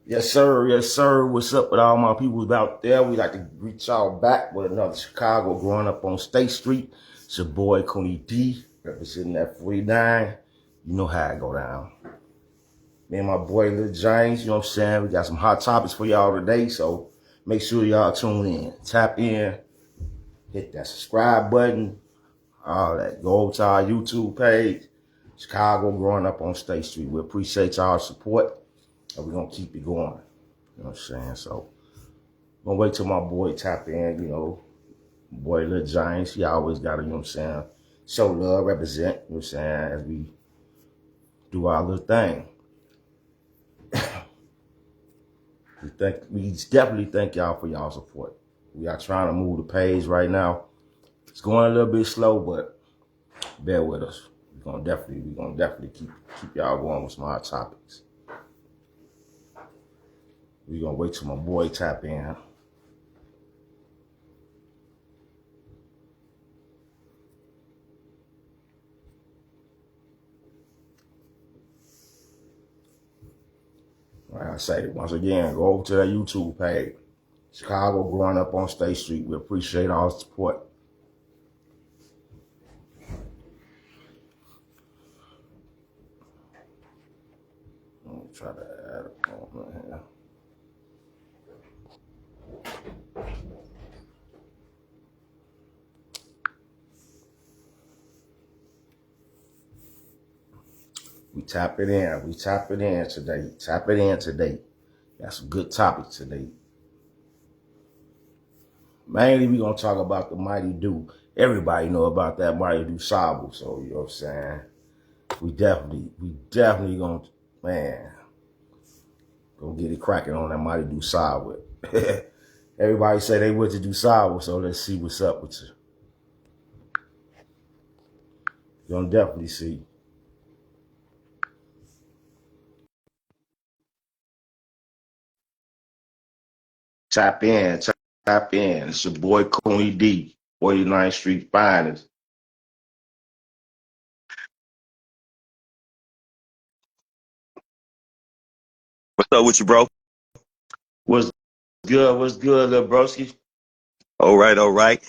Yes, sir. Yes, sir. What's up with all my people out there? We like to reach y'all back with another Chicago growing up on State Street. It's your boy, Coney D, representing that 49. You know how it go down. Me and my boy, Lil James, you know what I'm saying? We got some hot topics for y'all today, so make sure y'all tune in. Tap in, hit that subscribe button, all that. Go over to our YouTube page, Chicago growing up on State Street. We appreciate y'all support, and we're going to keep it going. You know what I'm saying? So, I'm gonna wait till my boy tap in, boy Lil Giants. He always gotta, you know what I'm saying, show love, represent, you know what I'm saying, as we do our little thing. We definitely thank y'all for y'all support. We are trying to move the page right now. It's going a little bit slow, but bear with us. We're gonna definitely keep y'all going with some hot topics. We're gonna wait till my boy tap in. Like I say, once again, go over to that YouTube page. Chicago growing up on State Street. We appreciate all the support. Let me try to add a comment here. We tap it in. We tap it in today. Tap it in today. Got some good topics today. Mainly, we gonna talk about the Mighty Do. Everybody know about that Mighty Dusable. So you know what I'm saying. We definitely gonna, man, gonna get it cracking on that Mighty Dusable. Everybody say they went to Dusable, so let's see what's up with you. You're gonna definitely see. Tap in, tap in. It's your boy Coney D, 49th Street Finest. What's up with you, bro? What's good? What's good, little broski? All right, all right.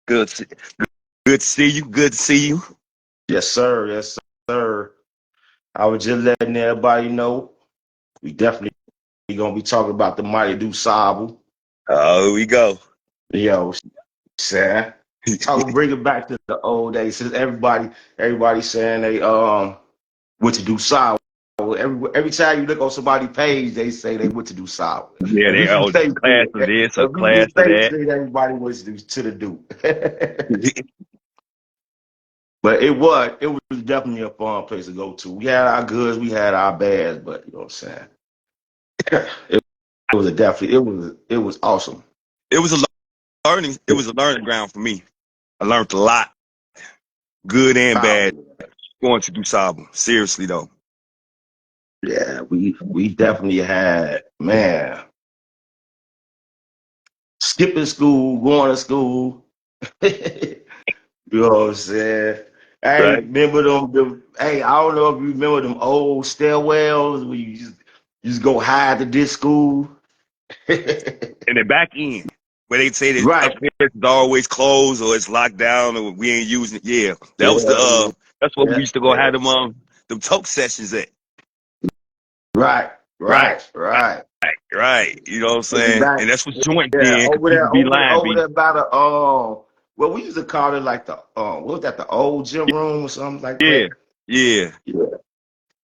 Good, good to see you. Good to see you. Yes, sir. Yes, sir. I was just letting everybody know we definitely gonna be talking about the Mighty Do Sable. Here we go. Yo, saying bring it back to the old days. Since everybody saying they went to do Sable. Every time you look on somebody's page, they say they went to do Sable. Yeah, At they least in all State class Street, of this or at least in class of State that. Street, everybody went to the do. But it was definitely a fun place to go to. We had our goods, we had our bads, but you know what I'm saying. It was it was awesome. It was a learning. It was a learning ground for me. I learned a lot, good and Oh bad, yeah, going to Dusable. Seriously though. yeah. We definitely had, man, skipping school, going to school. You know what I'm saying? Hey, Right. remember hey, I don't know if you remember them old stairwells where you just go hide to this school. And the back end, where they say that Right. upstairs is always closed or it's locked down or we ain't using it. Yeah, that was the Yeah, that's what we yeah, used to go yeah. have them talk sessions at. Right, Right. right, right. Right. You know what I'm In the saying? back, And that's what joint yeah, then, because over people there, be over there, lying, over be. there by the well, we used to call it like the what was that, the old gym room or something like Yeah. that? Yeah. Yeah,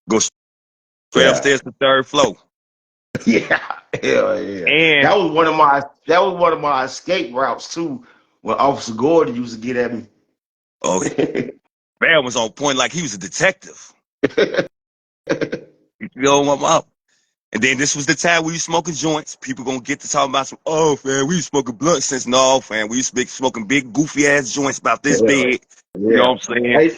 Go straight yeah, upstairs to the third floor. yeah, hell yeah. And That was one of my escape routes too. When Officer Gordon used to get at me. oh, man was on point like he was a detective. You know what I'm up. And then this was the time we was smoking joints. People gonna get to talking about some, oh, man, we was smoking blunt since no, man. We used to be smoking big, goofy ass joints about this Hell big. You know yeah. what I'm saying? Hey,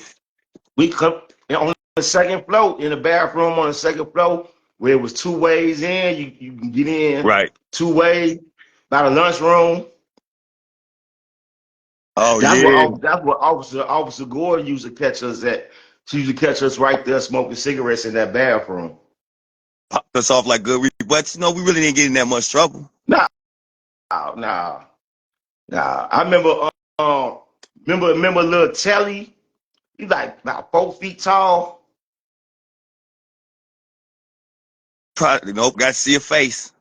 we come on the second floor in the bathroom on the second floor where it was two ways in. You can get in Right. two ways by the lunchroom. Oh, That's what yeah. Officer Gordon used to catch us at. She used to catch us right there smoking cigarettes in that bathroom. us off like good. But you know, we really didn't get in that much trouble. Nah, nah, nah. I remember little Telly. He like about 4 feet tall. Probably, nope, got to see a face.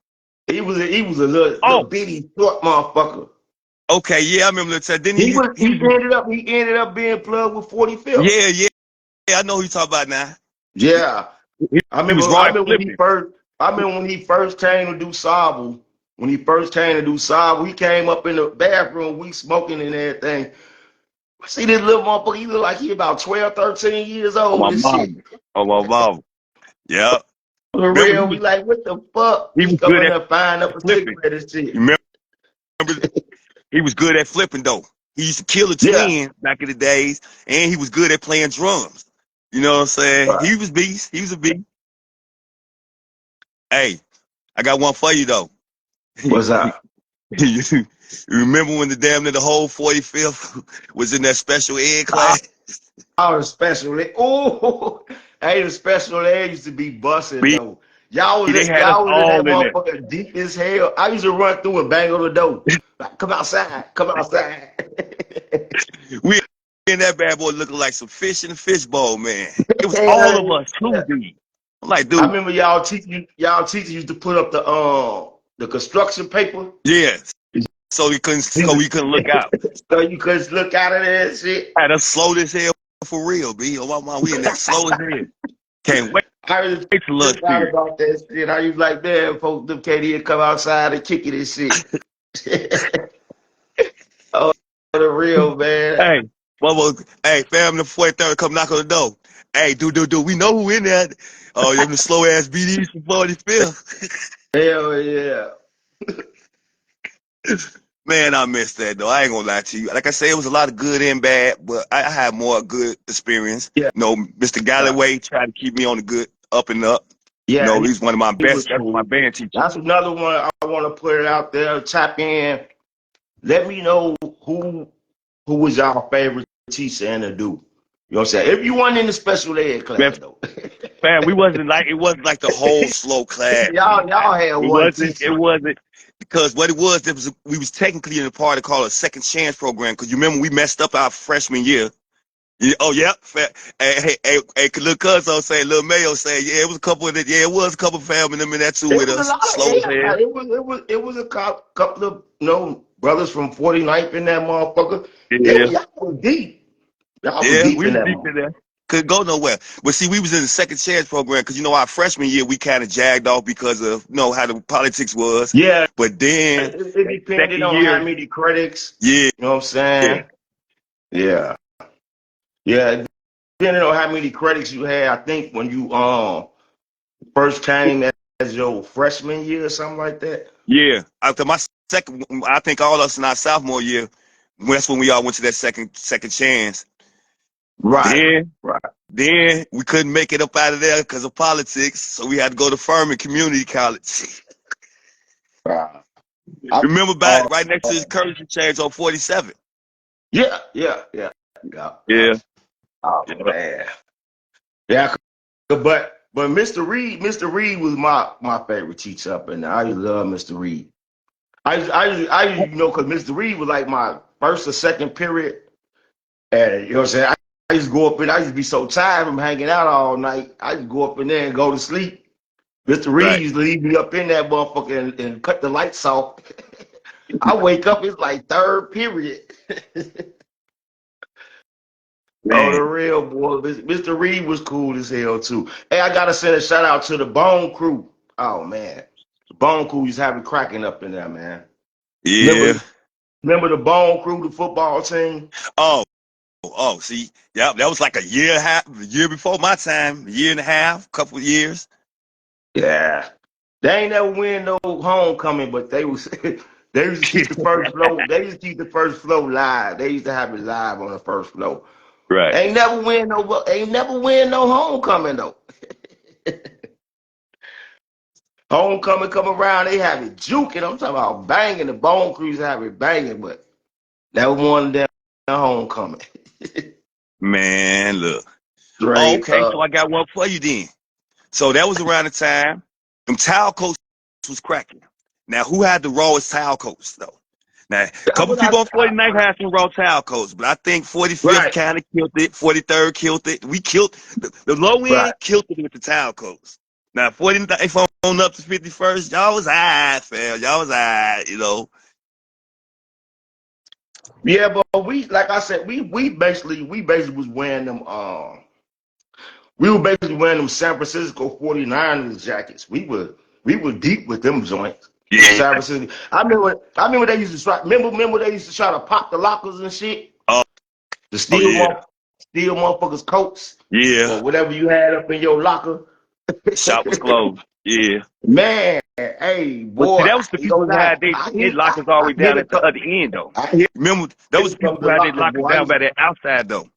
He was a little Oh, bitty short motherfucker. okay, yeah, I remember that. Didn't He he? was he ended up being plugged with 45th. Yeah, yeah, yeah. I know who you talk about now. Yeah. He, I he remember was I raw and remember when he flipping. first I remember when he first came to Dusable. When he first came to Dusable, he came up in the bathroom, we smoking and everything. I see this little motherfucker, he look like he about 12, 13 years On old my and shit. mom. On my mom. Yeah. For Remember, real, we like, what the fuck? he He was come good in at there, find up a flipping. cigarette and shit. You remember, he was good at flipping though. He used to kill a Yeah. twin back in the days, and he was good at playing drums. You know what I'm saying? Right. He was beast. He was a beast. Hey, I got one for you though. What's up? You remember when the damn near the whole 45th was in that special ed class? Our special ed. Oh, hey, the special ed used to be busting Me, though. Y'all was they in, had us y'all was in that all in there. motherfucker deep as hell. I used to run through and bang on the door. Like, come outside, come outside. We in that bad boy looking like some fish in a fishbowl, man. It was all Hell of us yeah. too, dude. I'm like, I dude, remember y'all teachers used to put up the construction paper. yeah. So we couldn't look out. So you couldn't look out of there and shit. Had us slow as hell for real, B. Oh my mom, we in there slow as hell. Can't wait I was to lunch just thought period. about that shit. I was like, damn, folks, them KD come outside and kick it and shit. Oh, the real man. Hey, hey, family 43rd, come knock on the door. Hey, do. We know who in there. Oh, them the slow ass BDs from 45th. Hell yeah. Man, I missed that though. I ain't gonna lie to you. Like I say, it was a lot of good and bad, but I had more good experience. Yeah. You know, Mr. Galloway tried to keep me on the good up and up. You Yeah, know, he's one of my he was best. That's my cool. band teacher. That's another one I want to put it out there. Tap in. Let me know who was y'all favorite teacher and a dude. You know what I'm saying? If you weren't in the special ed Man, class though. we wasn't like it wasn't like the whole slow class. y'all had It one wasn't. teacher. It wasn't because what it was, we was technically in a part of called a second chance program. Because you remember we messed up our freshman year. Yeah, oh yeah. Hey, little Cuzzo say, little Mayo say, yeah, it was a couple of it. Yeah, it was a couple of family them in that too It with was a us. lot of Slow as hell. it was a couple of brothers from 49th in that motherfucker. Yeah, Y'all was deep. Y'all was yeah, deep we in was that deep motherfucker. in there. Couldn't go nowhere. But see, we was in the second chance program because you know our freshman year we kind of jagged off because of how the politics was. Yeah, But then it that depended second on how year, many credits. yeah, You know what I'm saying? Yeah. Yeah. Depending on how many credits you had, I think when you first came as your freshman year or something like that. yeah. After my second, I think all of us in our sophomore year, that's when we all went to that second chance. Right. Then Right. Then we couldn't make it up out of there because of politics, so we had to go to Furman Community College. Right. I, Remember, uh, right next to the currency change on 47. yeah, yeah, yeah, yeah, yeah. Yeah, Oh yeah, man. Yeah, but Mr. Reed was my favorite teacher up in there. I used to love Mr. Reed. Because Mr. Reed was like my first or second period. And you know what I'm saying? I used to go up in, I used to be so tired from hanging out all night. I used to go up in there and go to sleep. Mr. Reed right, used to leave me up in that motherfucker and cut the lights off. I wake up, it's like third period. Oh, the man. real boy. Mr. Reed was cool as hell too. Hey, I gotta send a shout out to the Bone Crew. Oh man. The Bone Crew used to have me cracking up in there, man. Yeah. Remember remember the Bone Crew, the football team? Oh, see, yeah, that was like a year before my time, a year and a half, couple of years. Yeah. They ain't never win no homecoming, but they was they used to keep the first flow. They used to keep the first flow live. They used to have it live on the first flow. Right, Ain't never win no homecoming though. Homecoming come around, they have it juking. I'm talking about banging. The Bone Crews have it banging, but never won them homecoming. man. Look. Oh, Straight okay, so up. I got one for you then. So that was around the time. them towel coats was cracking. Now, who had the rawest towel coats though? Now, a I couple was not, people on 49th had some raw towel coats, but I think 45th right, kind of killed it. 43rd killed it. We killed the low right. end, killed it with the towel coats. Now, 49th on up to 51st, y'all was high, fam. Y'all was high, you know. Yeah, but we, like I said, we basically was wearing them. We were basically wearing them San Francisco 49ers jackets. We were deep with them joints. Them Yeah. San Francisco. I remember they used to try. Remember they used to try to pop the lockers and shit Oh, to oh yeah. steal motherfuckers' coats Yeah. or whatever you had up in your locker. Shop was closed. Yeah. Man, hey But boy, see, that I was the ain't people gonna who lie. had they lockers all the way Hear down the at the other end, though. I hear Remember, those was it the people from who the had their lockers, lockers boy. down by that outside, though.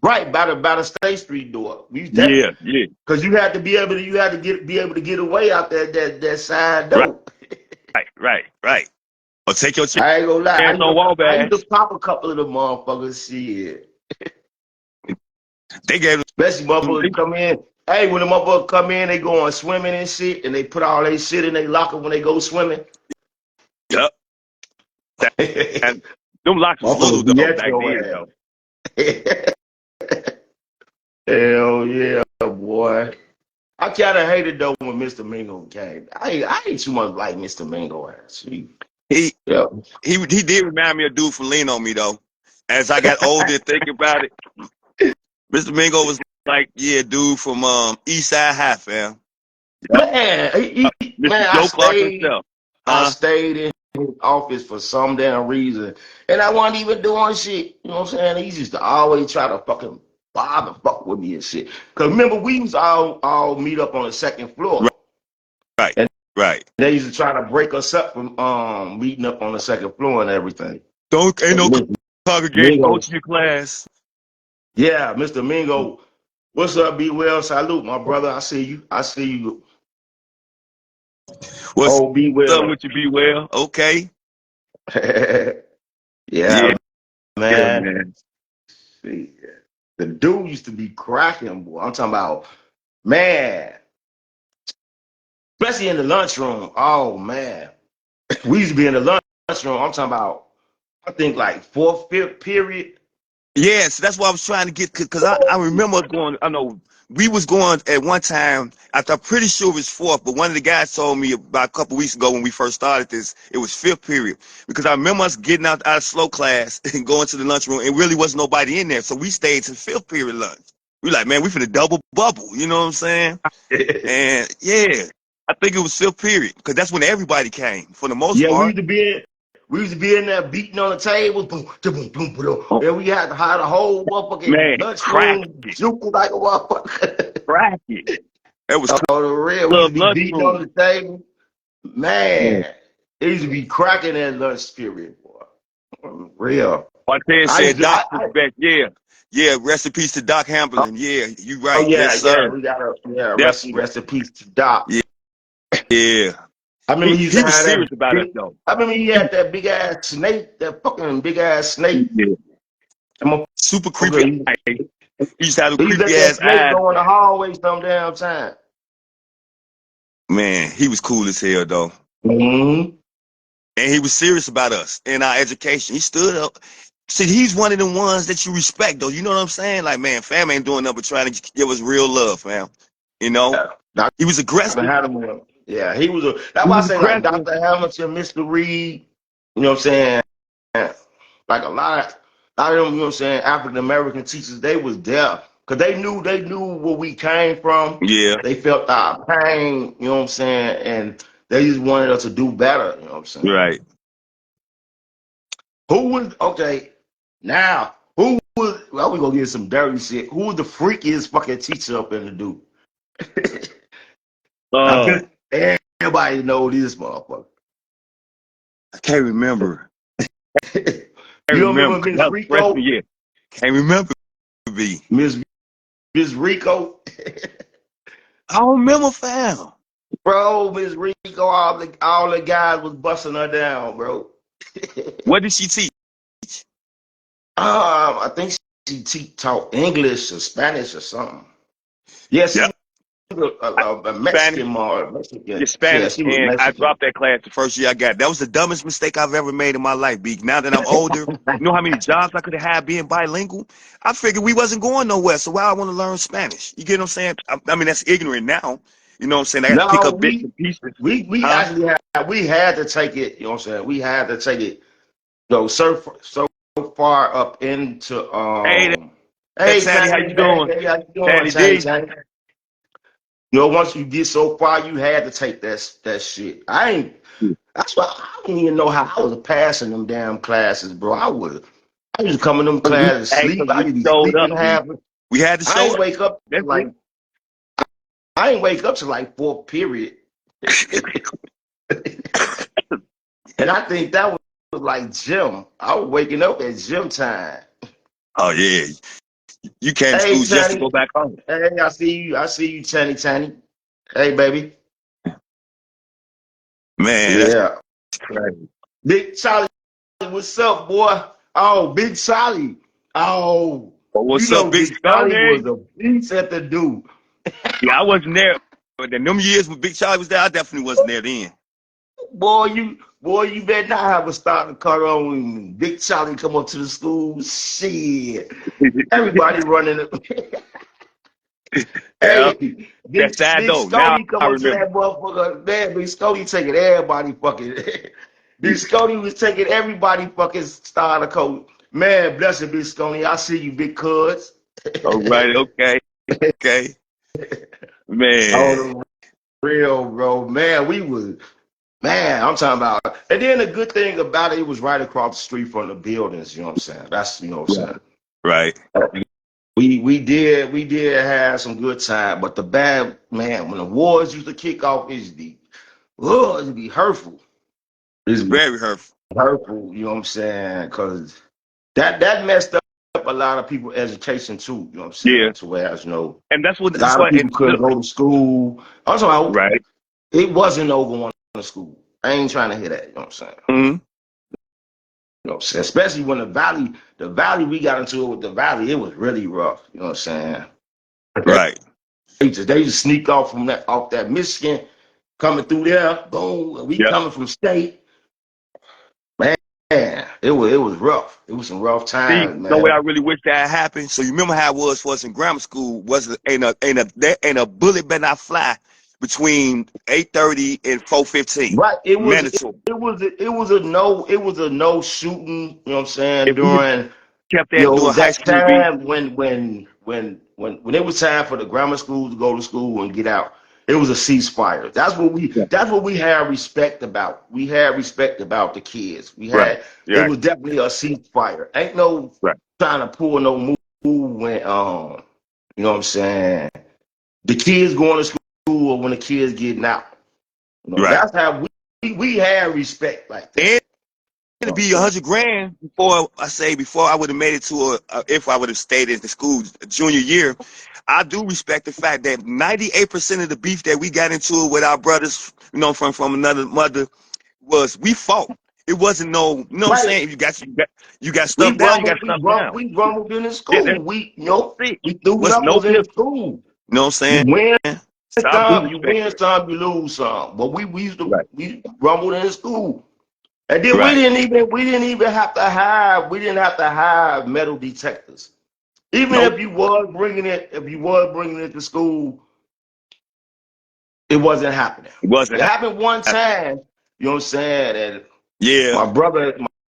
Right by the State Street door. We used that Yeah, yeah. because you had to be able to get away out there that side Right, door. right. Or take your I ain't gonna lie. chance on I used Wabash. to pop a couple of the motherfuckers. Shit. They gave Especially them. motherfuckers come in. Hey, when the motherfuckers come in, they going swimming and shit, and they put all their shit in their locker when they go swimming. Yep. And them locks was little, Motherfuckers be though, at back your then, ass. though. Hell yeah, boy. I kind of hated though when Mr. Mingo came. I ain't too much like Mr. Mingo ass. He, Yeah. he did remind me of dude from Lean On Me, though. As I got older and thinking about it, Mr. Mingo was like, yeah, dude from East Side High, fam. Yep. Man, Mr. Joe Clark himself. I Uh, stayed in his office for some damn reason. And I wasn't even doing shit. You know what I'm saying? He used to always try to fucking bother fuck with me and shit. Cause remember we used to all meet up on the second floor. right, And right. they used to try to break us up from meeting up on the second floor and everything. Ain't But no Mr. congregation, go Mingo, to your class. yeah, Mr. Mingo, what's up, be well, salute, my brother. I see you. I see you. What's Oh, be up well. with you, be well? Okay. Yeah, Yeah, yeah, man. man. See, the dude used to be cracking, boy. I'm talking about, man, especially in the lunchroom. Oh, man. We used to be in the lunchroom. I'm talking about, I think like fourth, fifth period. Yes, that's what I was trying to get, because I remember us going, I know we was going at one time, I'm pretty sure it was fourth, but one of the guys told me about a couple weeks ago when we first started this, it was fifth period. Because I remember us getting out of slow class and going to the lunchroom, and really wasn't nobody in there. So we stayed to fifth period lunch. We like, man, we finna double bubble, you know what I'm saying? And yeah, I think it was fifth period, because that's when everybody came for the most Yeah, part. we used to be in there beating on the table, boom, boom, boom, boom. Oh, And we had to hide the whole motherfucking man, crack lunchroom it, juking like a motherfucker. crack it. That was Oh, the real, we used club to be beating on lunchroom. the table. Man, it used to be cracking that lunch period, boy. Real. Martin I used said, to, Doc respect. Yeah. Yeah. Rest in peace to Doc Hamberlin. Yeah. You oh right. Yes, yeah, sir. we gotta, yeah, Definitely. rest in peace to Doc. Yeah. Yeah. I remember he used to He was have serious that about us, big, though. I remember he had that big ass snake, that fucking big ass snake. Yeah. That Super creepy motherfucker, eye. He used to have a he used to creepy let that ass snake eyes, go in the man. hallway some damn time. Man, he was cool as hell, though. Mm-hmm. And he was serious about us and our education. He stood up. See, he's one of the ones that you respect, though. You know what I'm saying? Like, man, fam ain't doing nothing but trying to give us real love, fam. You know? Yeah. Dr. He was aggressive. Hamilton. Yeah, he was a. That's He why I was say like aggressive. Dr. Hamilton, Mr. Reed. You know what I'm saying? Like a lot of them. You know what I'm saying? African American teachers, they was there because they knew where we came from. Yeah. They felt our pain. You know what I'm saying? And they just wanted us to do better. You know what I'm saying? Right. Who was okay? Now who was? Well, we gonna get some dirty shit. Who was the freakiest fucking teacher up in the dude? I Oh. bet everybody know this motherfucker. I can't remember. I You can't don't remember remember because Miss that was freshman Rico? year. Can't remember B. Miss Miss Rico? I don't remember fam. Bro, Miss Rico, all the guys was busting her down, bro. What did she teach? I think she taught English or Spanish or something. Yeah, she Yeah. a Spanish. Mexican mom, Your Mexican. Yeah, Spanish, she was and I Mexican. dropped that class the first year I got. That was the dumbest mistake I've ever made in my life, B. Now that I'm older, you know how many jobs I could have had being bilingual? I figured we wasn't going nowhere, so why I want to learn Spanish? You get what I'm saying? I mean, that's ignorant now. You know what I'm saying? I got to pick No, up bits and pieces. we Huh? actually had to take it. You know what I'm saying? We had to take it. So far up into Hey, there, Hey Tanny, how Tiny, you doing? hey, how you doing, Tanny Tiny, D. Tiny? You know, once you get so far, you had to take that shit. I ain't. That's why I don't even know how I was passing them damn classes, bro. I used to come in them classes Hey, sleep. because I we used to be showed up, sleeping B. half. We had to I show ain't up. wake up to That's it. like I ain't wake up to like fourth period, and I think that was like gym. I was waking up at gym time. Oh, yeah. You came to Hey school just to Tanny, go back home. hey, I see you, Tanny, Tanny. Hey baby, Man, that's yeah. crazy. Big Charlie, what's up, boy? Oh, Big Charlie. Oh, But you what's up, know Big Big Charlie Stoney? was a beast at the do. Yeah, I wasn't there. But then them years when Big Charlie was there, I definitely wasn't there then. Boy, you better not have a starting car on when Big Charlie come up to the school. Shit. Everybody running. Yeah, Hey, that's sad Big though. Now Scotty come I up to remember. that motherfucker. Man, Big Scotty taking everybody fucking. Big Scotty was taking everybody fucking starter coat. Man, bless you, Big Scotty. I see you, Big Cuz. All right, okay, okay. Oh, Man, the real, bro. Man, we was, man, I'm talking about. And then the good thing about it, it was right across the street from the buildings. You know what I'm saying? That's, you know what I'm right. saying? We did have some good time, but the bad, man, when the wars used to kick off, it'd be hurtful. It's It'd be very hurtful. hurtful, you know what I'm saying? Because that messed up a lot of people's education too, you know what I'm Yeah, saying? To where, and that's what a that's lot of what. people And couldn't look, go to school. I'm talking about, right. it wasn't no going to school. I ain't trying to hear that, you know what I'm saying? Hmm. You know what I'm saying? Especially when the valley, we got into it with the valley, it was really rough, you know what I'm saying? Right. They just sneak off from off that Michigan, coming through there, boom, and we Yep. coming from state. Man, it was rough. It was some rough See, times, no way. I man. really wish that had happened. So you remember how it was for us in grammar school? Was ain't a bullet better not fly between 8:30 and 4:15. Right. It was it, Mandatory. it was it was a no shooting, you know what I'm saying, If we during kept that during high that school, B. time when it was time for the grammar school to go to school and get out. It was a ceasefire. Yeah. That's what we had respect about. We had respect about the kids. Right. It Yeah. was definitely a ceasefire. Ain't no Right. trying to pull no move when you know what I'm saying, the kids going to school or when the kids getting out. You know, Right. that's how we had respect like that. And You to know what be I'm saying? 100 grand before I would have made it to if I would have stayed in the school junior year. I do respect the fact that 98% of the beef that we got into with our brothers, from another mother, was we fought. It wasn't no, what I'm Right. saying? You got We stuff down, you got rumbled, we stuff rumbled, down. we rumbled in the Yeah, school. that's it. We threw Was no numbers in the pistol. school. You know what I'm You saying? win So I do some, respect that. you lose some. But we used to Right. we rumbled in the school. And then Right. we didn't even have to hire metal detectors. Even Nope. if you was bringing it to school, it wasn't happening. It wasn't It happened one happening. time, you know what I'm saying? And Yeah.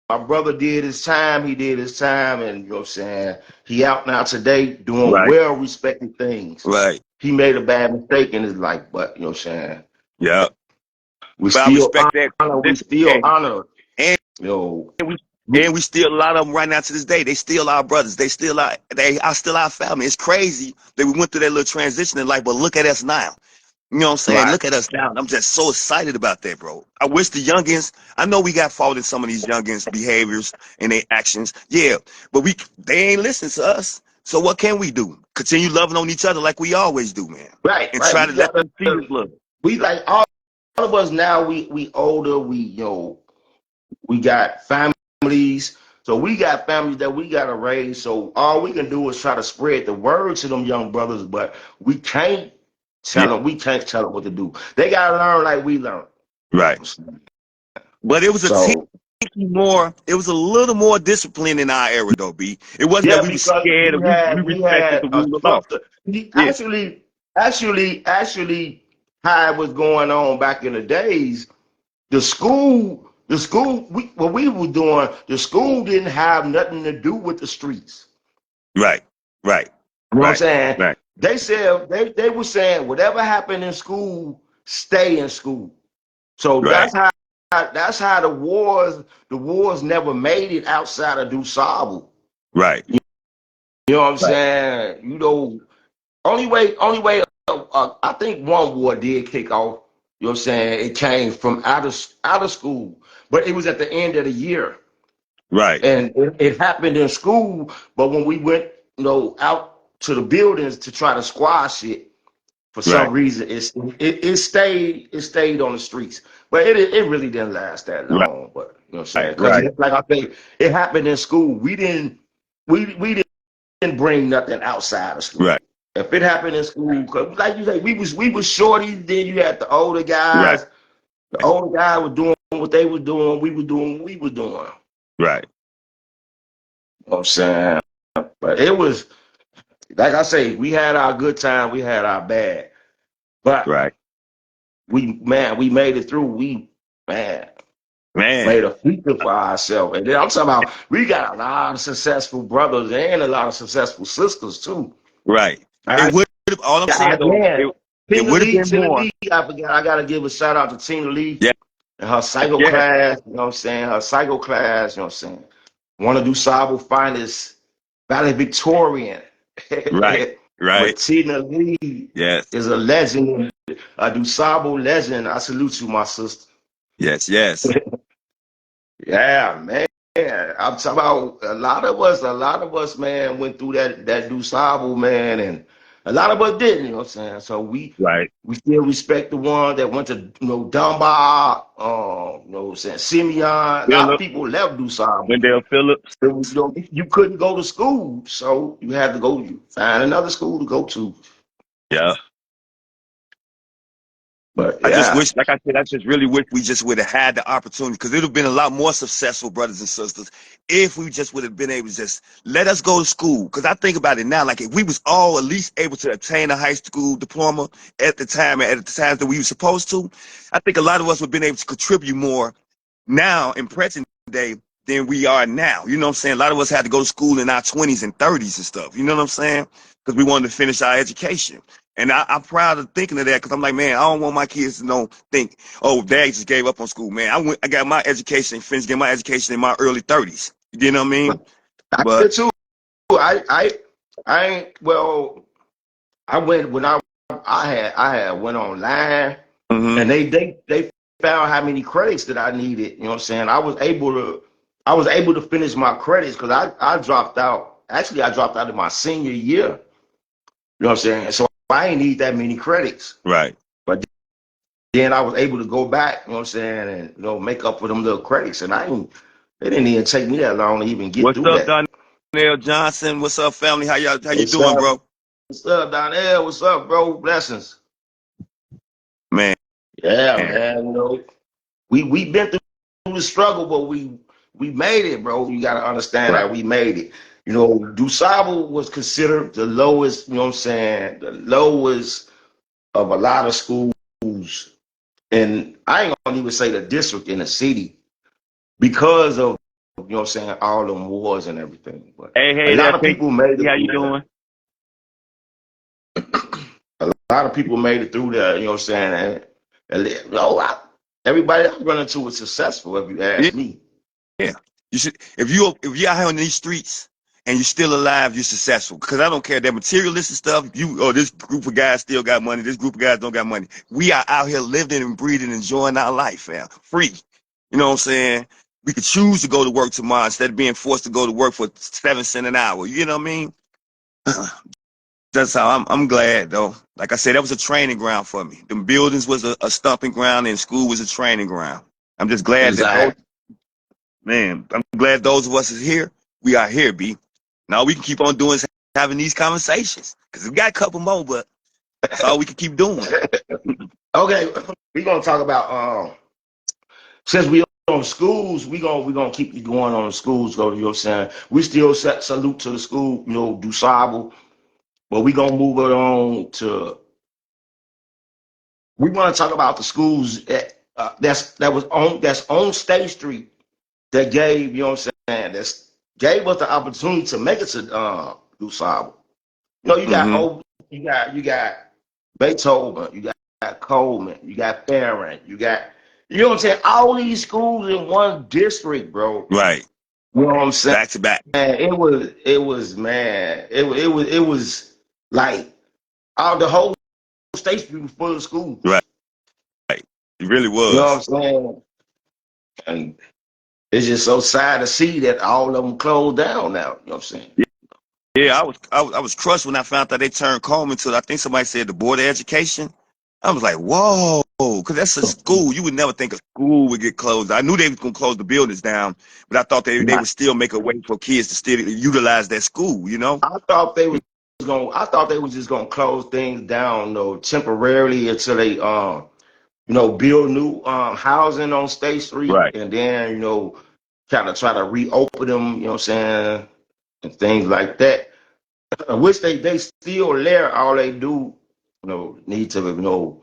my brother did his time, he did his time, and you know what I'm saying? He out now today doing Right. well respected things. Right. He made a bad mistake in his life, but you know what I'm saying? Yeah. We But I still respect that. honor, we Listen, still honor, and you know. we We, and we still a lot of them right now to this day. They still our brothers. They are still our family. It's crazy that we went through that little transition in life, but look at us now. You know what I'm saying? right, Look at us now. I'm just so excited about that, bro. I wish the youngins, I know we got fault in some of these youngins' behaviors and their actions. Yeah, but they ain't listening to us. So what can we do? Continue loving on each other like we always do, man. And right. try to let them see this love. We like all of us now, we older, we got families. So we got families that we gotta raise. So all we can do is try to spread the word to them young brothers, but we can't. Tell them we can't tell them what to do. They gotta learn like we learn. Right. But it was a So more. It was a little more discipline in our era, though. B. It wasn't that yeah, we were because scared. We we respected had the a rule of law. structure. Yeah. Actually, how it was going on back in the days, what we were doing, the school didn't have nothing to do with the streets. Right. Right. You know what I'm Right. saying? Right. They said they were saying whatever happened in school, stay in school. So Right. that's how the wars never made it outside of Dusable. Right. You know what I'm Right. saying? Only way. I think one war did kick off. You know what I'm saying? It came from out of school, but it was at the end of the year, Right. and it happened in school. But when we went, out to the buildings to try to squash it, for Right. some reason, it stayed on the streets. But it really didn't last that Right. long. But you know what I'm saying? Right. Because Right. like I say, it happened in school. We didn't bring nothing outside of school. Right. If it happened in school, 'cause like you say, we was shorties. Then you had the older Right. guys. The older guys were doing what they were doing. We were doing what we were doing. Right. You know what I'm saying? But it was like I say, we had our good time, we had our bad. But Right. we made it through. We man Man. made a future for ourselves. And then I'm talking about we got a lot of successful brothers and a lot of successful sisters too. Right. I, It would. All I'm saying though, man, it would have been Tina more. Lee, I forgot. I gotta give a shout out to Tina Lee Yeah. and her psycho Yeah. class. You know what I'm saying? Her psycho class. You know what I'm saying? One of Dusable finest valedictorian. Right. But Right. Tina Lee Yes. is a legend, a Dusable legend. I salute you, my sister. Yes. Yes. Yeah, man. I'm talking about a lot of us, man, went through that Dusable, man, and a lot of us didn't, you know what I'm saying? So we Right. we still respect the one that went to, Dunbar, you know what I'm saying, Simeon. A lot of Philip. people left Dusable. Wendell Phillips. You couldn't go to school, so you had to go find another school to go to. Yeah. But I just yeah, wish, like I said, I just really wish we just would have had the opportunity because it would have been a lot more successful, brothers and sisters, if we just would have been able to just let us go to school. Because I think about it now, like if we was all at least able to obtain a high school diploma at the time, at the times that we were supposed to, I think a lot of us would have been able to contribute more now in present day than we are now. You know what I'm saying? A lot of us had to go to school in our 20s and 30s and stuff. You know what I'm saying? Because we wanted to finish our education. And I'm proud of thinking of that because I'm like, man, I don't want my kids to think, oh, dad just gave up on school, man. I got my education, finished getting my education in my early 30s. You know what I mean? I But did too. I ain't well. I went when I had went online mhm, and they found how many credits that I needed. You know what I'm saying? I was able to finish my credits because I dropped out. Actually, I dropped out in my senior year. You know what I'm saying? So I ain't need that many credits. right. But then I was able to go back. You know what I'm saying? And make up for them little credits. And it didn't even take me that long to even get What's through up, that. Donnell Johnson? What's up, family? How you What's doing, up? bro? What's up, Donnell? What's up, bro? Blessings. Man, Yeah, man. We been through the struggle, but we made it, bro. You gotta understand right, that we made it. Dusable was considered the lowest, you know what I'm saying, the lowest of a lot of schools. And I ain't gonna even say the district in the city because of, you know what I'm saying, all them wars and everything. But a hey there, lot of Pink. people made it How you through there. doing? A lot of people made it through there, you know what I'm saying? Everybody I run into was successful, if you Yeah. ask me. Yeah, you should. If you're out here on these streets and you're still alive, you're successful. Because I don't care that materialistic stuff. This group of guys still got money. This group of guys don't got money. We are out here living and breathing, enjoying our life, fam. Free. You know what I'm saying? We could choose to go to work tomorrow instead of being forced to go to work for 7 cents an hour. You know what I mean? That's how I'm glad though. Like I said, that was a training ground for me. The buildings was a stumping ground, and school was a training ground. I'm just glad that those Exactly. Man, I'm glad those of us is here. We are here, B. Now we can keep on doing is having these conversations because we got a couple more, but That's all we can keep doing. Okay, we're gonna talk about since we on schools, we gonna keep it going on the schools, though, you know what I'm saying? We still set salute to the school, you know, Dusable, but we gonna move it on to we want to talk about the schools that's on State Street that gave, you know what I'm saying, that's gave us the opportunity to make it to Dusable. You know, you got Mm-hmm. you got Beethoven, you got Coleman, you got Farron, you got, you know what I'm saying, all these schools in one district, bro. Right. You know what I'm saying? Back to back. Man, it was like all the whole state street was full of schools. Right. It really You know was. what I'm saying? And it's just so sad to see that all of them closed down now. You know what I'm saying? Yeah, I was crushed when I found out they turned Coleman to, I think somebody said, the Board of Education. I was like, whoa, because that's a school. You would never think a school would get closed. I knew they was gonna close the buildings down, but I thought they Right. would still make a way for kids to still utilize that school. You know? I thought they was just gonna close things down, though, temporarily until they build new housing on State Street, Right. and then, kind of try to reopen them, you know what I'm saying, and things like that. I wish they still there. All they do, need to,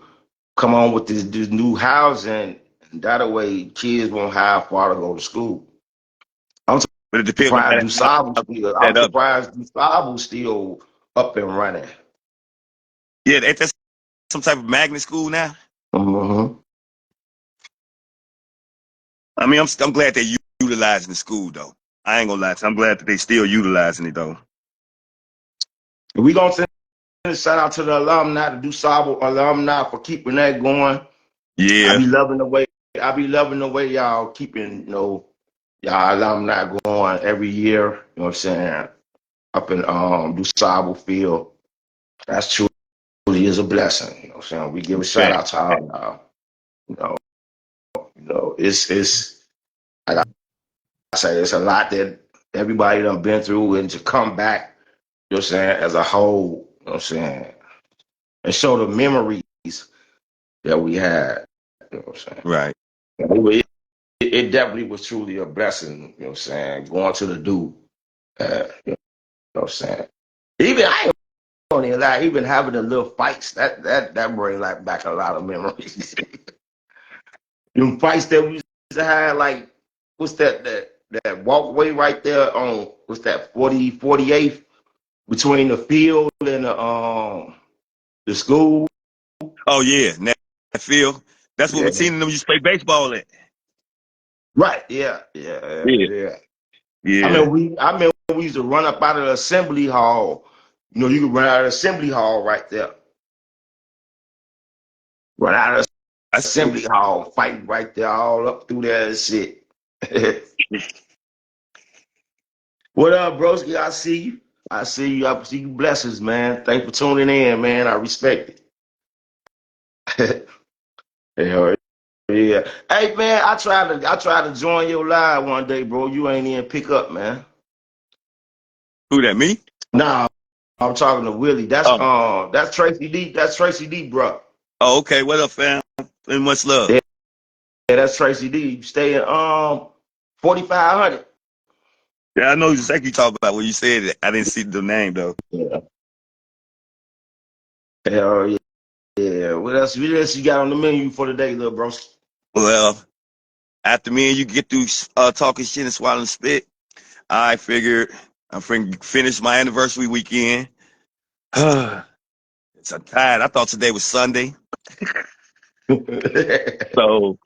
come on with this new housing, and that way kids won't have far to go to school. I'm But it depends on surprised how DuSable still. I'm that up. surprised DuSable still up and running. Yeah, ain't that some type of magnet school now? Mm-hmm. I mean, I'm glad they're utilizing the school though. I ain't gonna lie. I'm glad that they still utilizing it though. We gonna send a shout out to the alumni, the DuSable alumni, for keeping that going. I Yeah, be loving the way I be loving the way y'all keeping, y'all alumni going every year. You know what I'm saying? Up in DuSable field. That's truly is a blessing. You know what I'm saying? We give a shout man. out to all y'all. You know, it's like I say, it's a lot that everybody done been through, and to come back, you know what I'm saying, as a whole, you know what I'm saying, and show the memories that we had. You know what I'm saying? Right. It definitely was truly a blessing, you know what I'm saying, going to the do. You know what I'm saying? Even I ain't gonna lie, even having the little fights, that bring like back a lot of memories. Them fights that we used to have, like, what's that walkway right there on, what's that, 48th, between the field and the school. Oh yeah, that field. That's what Yeah. Bettina and them used to play baseball at. Right. Yeah. Yeah. Yeah, Yeah. yeah. I remember we used to run up out of the assembly hall. You could run out of the assembly hall right there. Run out of the That's assembly hall, fighting right there, all up through there and shit. What up, broski? I see you. I see you. I see you. Blessings, man. Thanks for tuning in, man. I respect it. Hell yeah. Hey, man, I tried to join your live one day, bro. You ain't even pick up, man. who that me? Nah, I'm talking to Willie. That's Oh, that's Tracy D. That's Tracy D, bro. oh, okay. What up, fam? And much love. Yeah, that's Tracy D. You stay in 4500. Yeah, I know exactly you talk about when you said it. I didn't see the name though. Yeah. Hell yeah. Yeah. What else you got on the menu for today, little bro? Well, after me and you get through talking shit and swallowing spit, I figured I'm finna finish my anniversary weekend. So I'm tired. I thought today was Sunday. So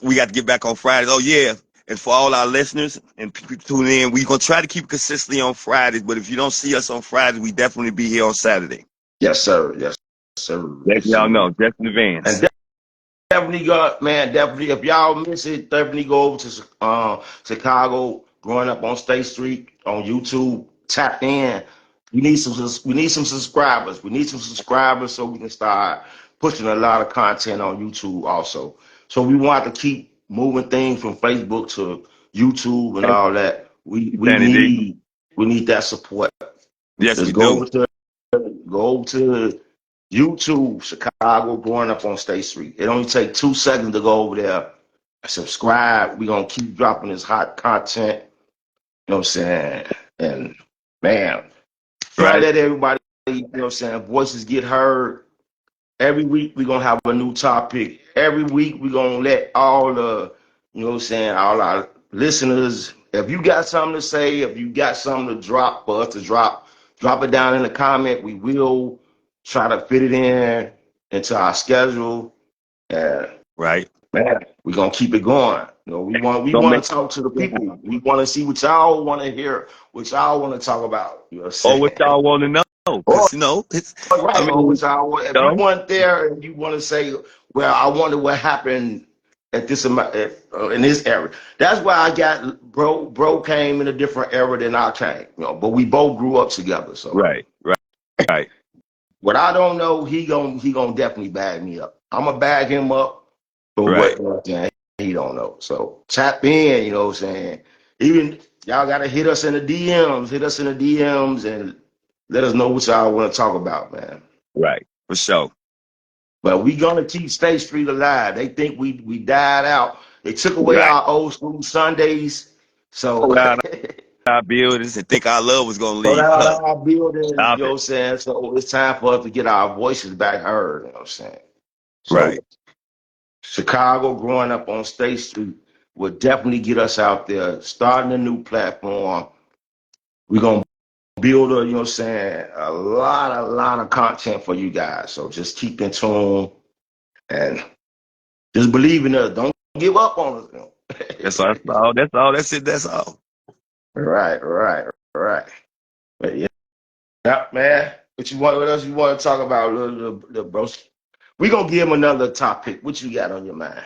we got to get back on Fridays. Oh yeah, and for all our listeners and people tuning in, we're gonna try to keep consistently on Fridays. But if you don't see us on Fridays, we definitely be here on Saturday. Yes, sir. Yes, sir. Let Yes, y'all sir. know just in advance. And definitely go, man. Definitely, if y'all miss it, definitely go over to Chicago. Growing up on State Street on YouTube. Tap in. We need some subscribers. We need some subscribers so we can start pushing a lot of content on YouTube also. So we want to keep moving things from Facebook to YouTube and all that. We Danny D. need we need that support. Yes, we Just go do. over to YouTube, Chicago, growing up on State Street. It only take 2 seconds to go over there and subscribe. We're gonna keep dropping this hot content. You know what I'm saying? And man, trying to Right. let everybody, you know what I'm saying, voices get heard. Every week we're gonna have a new topic. Every week we're gonna let all the, you know what I'm saying, all our listeners, if you got something to say, if you got something to drop for us to drop it down in the comment. We will try to fit it in into our schedule. And Right. man, we're gonna keep it going. You know, we Don't want make to talk to the people. We want to see what y'all want to hear, what y'all want to talk about. You know what I'm or what saying? y'all want to know. Or Because, it's, I right, or mean, what y'all, if you know, weren't there and you want to say, well, I wonder what happened at this in this era. That's why I got bro came in a different era than I came. You know, but we both grew up together. So right, right, right, what I don't know, he gonna definitely bag me up. I'm gonna bag him up for right, what he don't know. So tap in, you know what I'm saying? Even y'all gotta hit us in the DMs, and let us know what y'all want to talk about, man. right. For sure. But we gonna keep State Street alive. They think we died out. They took away Right. our old school Sundays. So Pull out our buildings and think our love was going to put leave. out Huh. our buildings, you Stop know what it. I'm saying? So it's time for us to get our voices back heard, you know what I'm saying? So Right, Chicago growing up on State Street will definitely get us out there, starting a new platform. We're gonna build you know what I'm saying, a lot of content for you guys. So just keep in tune and just believe in us. Don't give up on us. You know? that's all. That's all. That's all. That's it. That's all. Right. But yeah, man. What else you want to talk about, the bros? We gonna give him another topic. What you got on your mind?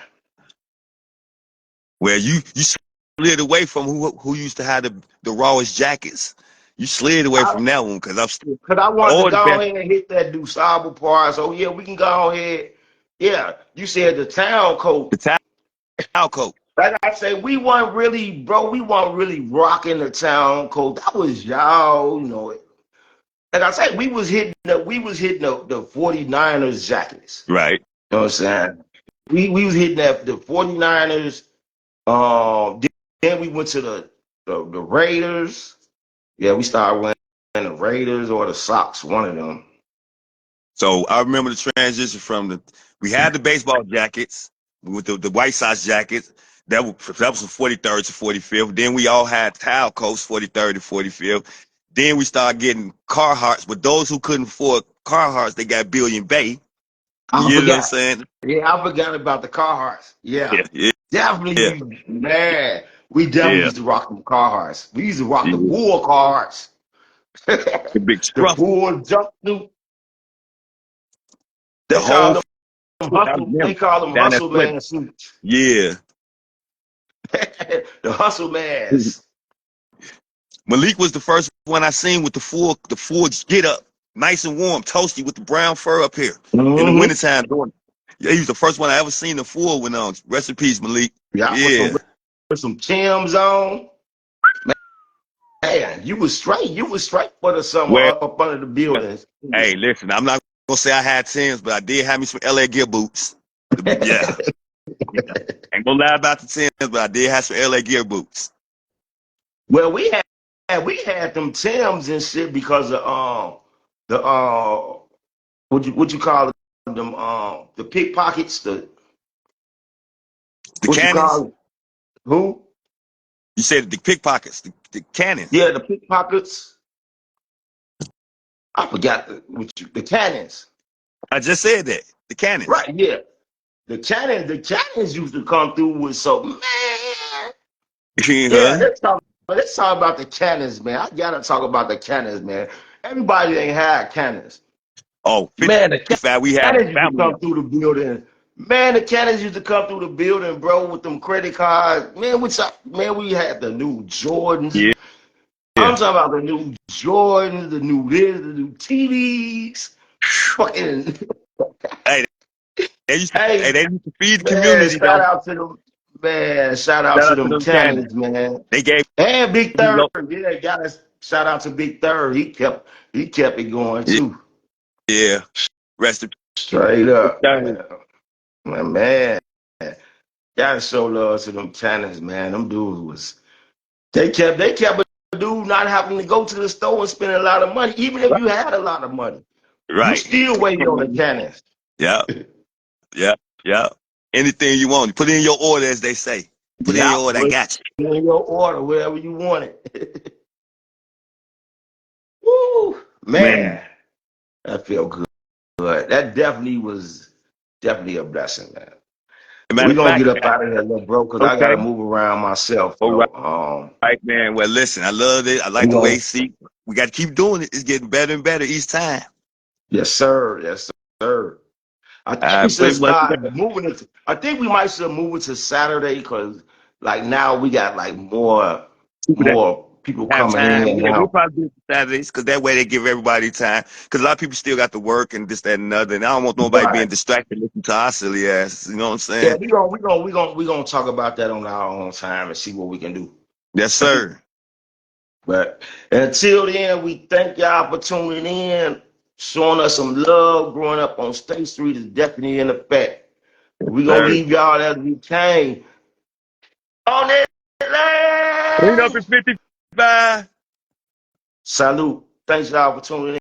Where you slid away from who used to have the rawest jackets. You slid away I, from that one because I'm still Cause I wanted to all the go best. ahead and hit that Dusable part. So yeah, we can go ahead. Yeah, you said the town coat. The towel coat. Like I say, we weren't really, bro. We weren't really rocking the town coat. That was y'all, you know. Like I said, we was hitting the 49ers jackets. Right. You know what I'm saying? We was hitting that the 49ers. Then we went to the Raiders. Yeah, we started wearing the Raiders or the Sox, one of them. So I remember the transition from we had the baseball jackets with the White Sox jackets. That was from 43rd to 45th. Then we all had towel coats, 43rd to 45th. Then we started getting Carhartts, but those who couldn't afford Carhartts, they got Billion Bay. I You know what I'm forgot. saying? Yeah, I forgot about the Carhartts. Yeah, Yeah, yeah, definitely. yeah, We definitely yeah. used to rock them Carhartts. We used to rock the Yeah. bull Carhartts. The big The scruff, bull jumpsuit. the They whole call them I hustle. They remember call them down that hustle flip. man suits. Yeah. The hustle mans. Malik was the first one I seen with the full get up, nice and warm, toasty with the brown fur up here in the Mm-hmm. wintertime. Yeah, he was the first one I ever seen the full went on. Rest in peace, Malik. Yeah, Yeah. with some Tim's on. Man, you was straight. You was straight for the summer Well, up under the buildings. hey, listen, I'm not gonna say I had Tims, but I did have me some LA Gear boots. Yeah. Yeah. Ain't gonna lie about the Tims, but I did have some LA Gear boots. Well, we had them Tims and shit because of the what you call them the pickpockets, the The what you cannons. call it? Who? You said the pickpockets, the cannons. Yeah, the pickpockets. I forgot the cannons. I just said that. The cannons. Right, yeah. The cannons used to come through with so man. Yeah, Uh-huh. let's talk about the cannons, man. I gotta talk about the cannons, man. Everybody ain't had cannons. Oh, Man, the 55, we had cannons used to family. come through the building. Man, the cannons used to come through the building, bro, with them credit cards. Man, we had the new Jordans. Yeah, I'm yeah. talking about the new Jordans, the new this, the new TVs. Fucking Hey, hey, they used to feed the man, community though. shout out Shout to out to them them cannons. cannons, man. They gave And Big me Third, low. yeah, gotta shout out to Big Third. He kept it going Yeah, too. yeah. Rest in Straight up, peace. man. Gotta show love to them tenants, man. Them dudes was they kept a dude not having to go to the store and spend a lot of money, even if Right. you had a lot of money. You Right. still waiting on the tenants. Yeah. Yeah. Yeah. Anything you want. Put in your order, as they say. Put in your Yep, order. I put got you. it in your order, wherever you want it. Woo, Man. man, that feel good. That definitely a blessing, man. As a We're matter of gonna fact, get up out of here, little bro, because I okay. gotta move around myself, All right. bro. Right, man. Well, listen, I love it. I like We the way gonna, you see. We got to keep doing it. It's getting better and better each time. yes, sir, yes, sir. I think we should Pretty much. start moving it. I think we might should move it to Saturday because, like, now we got like more people Have coming time. in Yeah, we'll now. probably do it Saturdays because that way they give everybody time. Because a lot of people still got to work and this, that, and another. And I don't want nobody being Right. distracted listening to our silly ass. You know what I'm Yeah, saying? we gonna talk about that on our own time and see what we can do. Yes, sir. But until then, we thank y'all for tuning in, showing us some love. Growing up on State Street is definitely in effect. We're gonna Sir. leave y'all as we came on that Clean up lane. in 55. Salute. Thanks y'all for tuning in.